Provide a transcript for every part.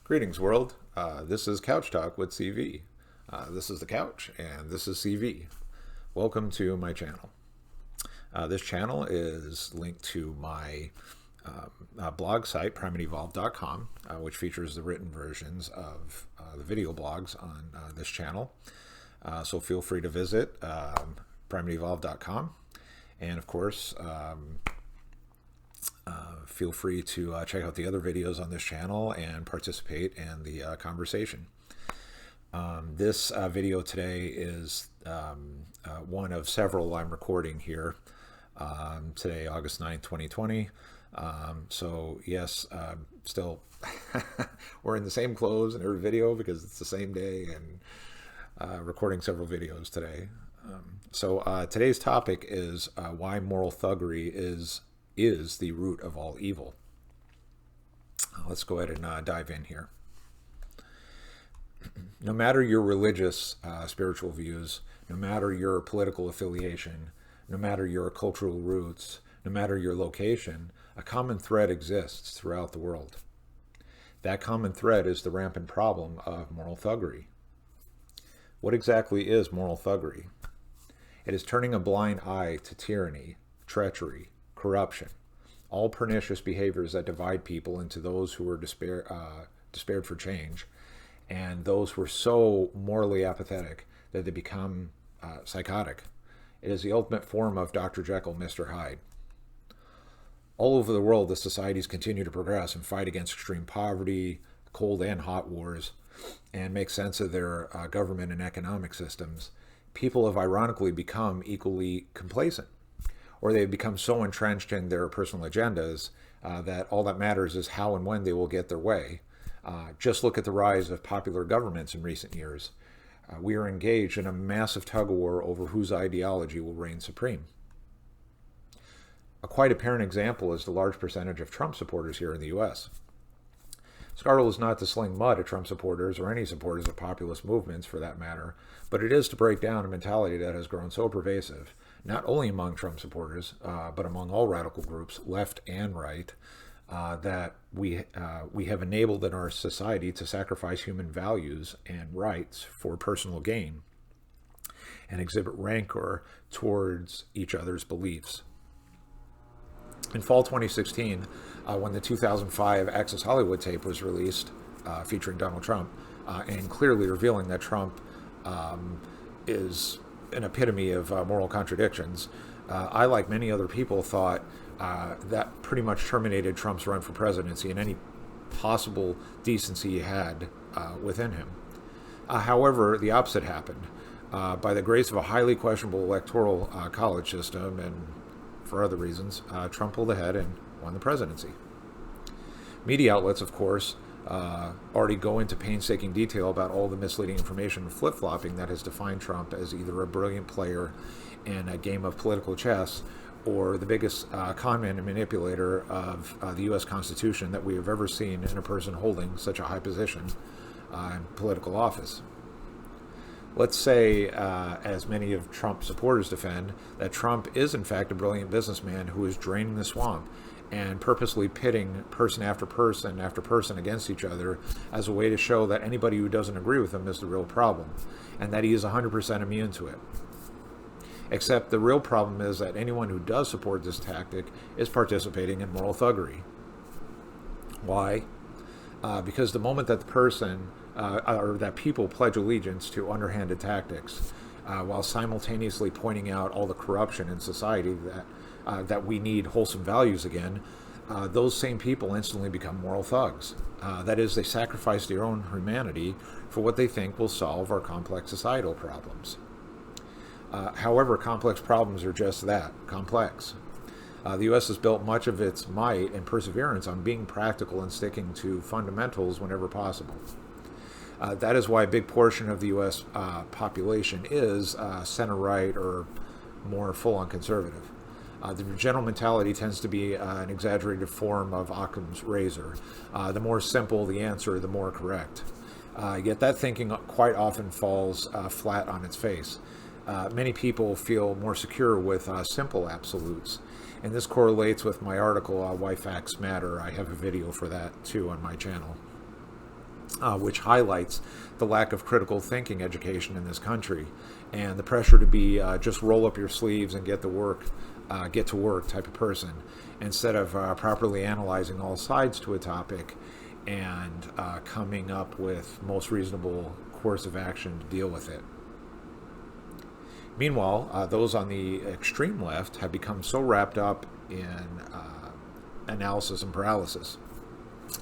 Greetings, world. This is Couch Talk with CV. This is the couch, and this is CV. Welcome to my channel. This channel is linked to my blog site, primeevolve.com, which features the written versions of the video blogs on this channel. So feel free to visit primeevolve.com, and of course, feel free to check out the other videos on this channel and participate in the conversation. This video today is one of several I'm recording here today, August 9th, 2020. So yes, still we're in the same clothes in every video because it's the same day, and recording several videos today. So today's topic is why moral thuggery is the root of all evil. Let's go ahead and dive in here. No matter your religious, spiritual views, no matter your political affiliation, no matter your cultural roots, no matter your location, a common thread exists throughout the world. That common thread is the rampant problem of moral thuggery. What exactly is moral thuggery? It is turning a blind eye to tyranny, treachery, corruption, all pernicious behaviors that divide people into those who are despaired for change, and those who are so morally apathetic that they become psychotic. It is the ultimate form of Dr. Jekyll, Mr. Hyde. All over the world, the societies continue to progress and fight against extreme poverty, cold and hot wars, and make sense of their government and economic systems. People have ironically become equally complacent, or they've become so entrenched in their personal agendas that all that matters is how and when they will get their way. Just look at the rise of popular governments in recent years. We are engaged in a massive tug-of-war over whose ideology will reign supreme. A quite apparent example is the large percentage of Trump supporters here in the U.S. This article is not to sling mud at Trump supporters or any supporters of populist movements for that matter, but it is to break down a mentality that has grown so pervasive, not only among Trump supporters, but among all radical groups, left and right, that we have enabled in our society to sacrifice human values and rights for personal gain and exhibit rancor towards each other's beliefs. In fall 2016, when the 2005 Access Hollywood tape was released, featuring Donald Trump, and clearly revealing that Trump is an epitome of moral contradictions, I, like many other people, thought that pretty much terminated Trump's run for presidency and any possible decency he had within him. However, the opposite happened. By the grace of a highly questionable electoral college system and for other reasons, Trump pulled ahead and won the presidency. Media outlets, of course, already go into painstaking detail about all the misleading information and flip-flopping that has defined Trump as either a brilliant player in a game of political chess or the biggest conman and manipulator of the U.S. Constitution that we have ever seen in a person holding such a high position in political office. Let's say, as many of Trump's supporters defend, that Trump is in fact a brilliant businessman who is draining the swamp and purposely pitting person after person against each other as a way to show that anybody who doesn't agree with him is the real problem, and that he is 100% immune to it. Except the real problem is that anyone who does support this tactic is participating in moral thuggery. Why? Because the moment that the person or that people pledge allegiance to underhanded tactics, while simultaneously pointing out all the corruption in society that we need wholesome values again, those same people instantly become moral thugs. That is, they sacrifice their own humanity for what they think will solve our complex societal problems. However, complex problems are just that, complex. The U.S. has built much of its might and perseverance on being practical and sticking to fundamentals whenever possible. That is why a big portion of the U.S. Population is center-right or more full-on conservative. The general mentality tends to be an exaggerated form of Occam's razor. The more simple the answer, the more correct. Yet that thinking quite often falls flat on its face. Many people feel more secure with simple absolutes, and this correlates with my article, Why Facts Matter. I have a video for that too on my channel. which highlights the lack of critical thinking education in this country and the pressure to be just roll up your sleeves and get to work type of person, instead of properly analyzing all sides to a topic and coming up with most reasonable course of action to deal with it. Meanwhile, those on the extreme left have become so wrapped up in analysis and paralysis.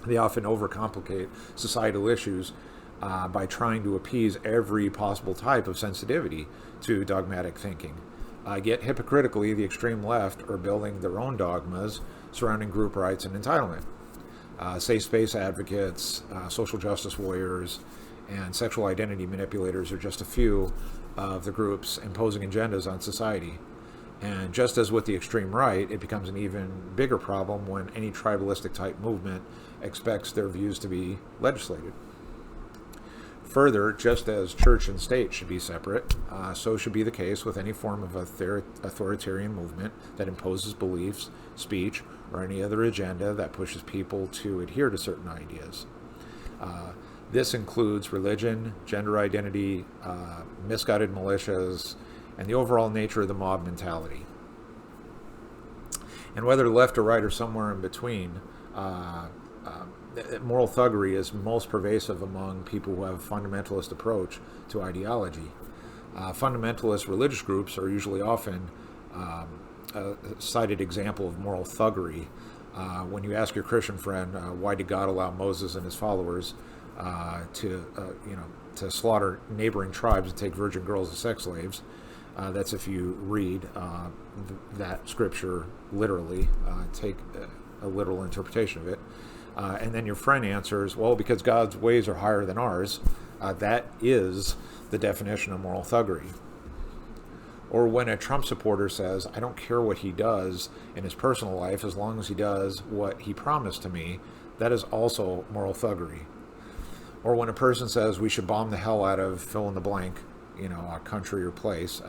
They often overcomplicate societal issues by trying to appease every possible type of sensitivity to dogmatic thinking. Yet hypocritically, the extreme left are building their own dogmas surrounding group rights and entitlement. Safe space advocates, social justice warriors, and sexual identity manipulators are just a few of the groups imposing agendas on society. And just as with the extreme right, it becomes an even bigger problem when any tribalistic type movement expects their views to be legislated. Further, just as church and state should be separate, so should be the case with any form of authoritarian movement that imposes beliefs, speech, or any other agenda that pushes people to adhere to certain ideas. This includes religion, gender identity, misguided militias, and the overall nature of the mob mentality. And whether left or right or somewhere in between, moral thuggery is most pervasive among people who have a fundamentalist approach to ideology. Fundamentalist religious groups are usually often a cited example of moral thuggery. When you ask your Christian friend, why did God allow Moses and his followers to slaughter neighboring tribes and take virgin girls as sex slaves? That's if you read that scripture literally, take a literal interpretation of it. And then your friend answers, well, because God's ways are higher than ours. That is the definition of moral thuggery. Or when a Trump supporter says, I don't care what he does in his personal life as long as he does what he promised to me, that is also moral thuggery. Or when a person says we should bomb the hell out of fill in the blank, a country or place,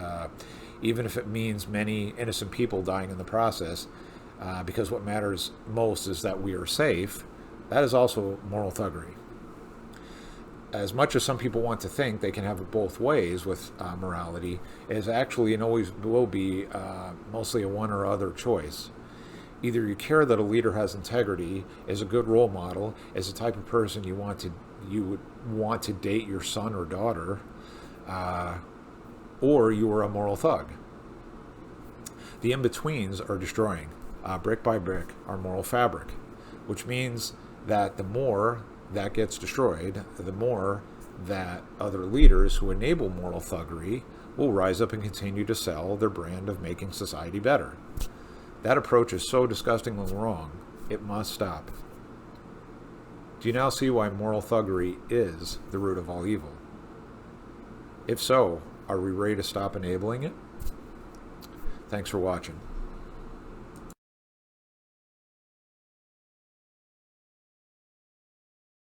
even if it means many innocent people dying in the process, because what matters most is that we are safe, that is also moral thuggery. As much as some people want to think they can have it both ways with morality, it is actually and always will be mostly a one or other choice. Either you care that a leader has integrity, is a good role model, is the type of person you would want to date your son or daughter, or you are a moral thug. The in-betweens are destroying, brick by brick, our moral fabric, which means that the more that gets destroyed, the more that other leaders who enable moral thuggery will rise up and continue to sell their brand of making society better. That approach is so disgustingly wrong, it must stop. Do you now see why moral thuggery is the root of all evil? If so, are we ready to stop enabling it? Thanks for watching.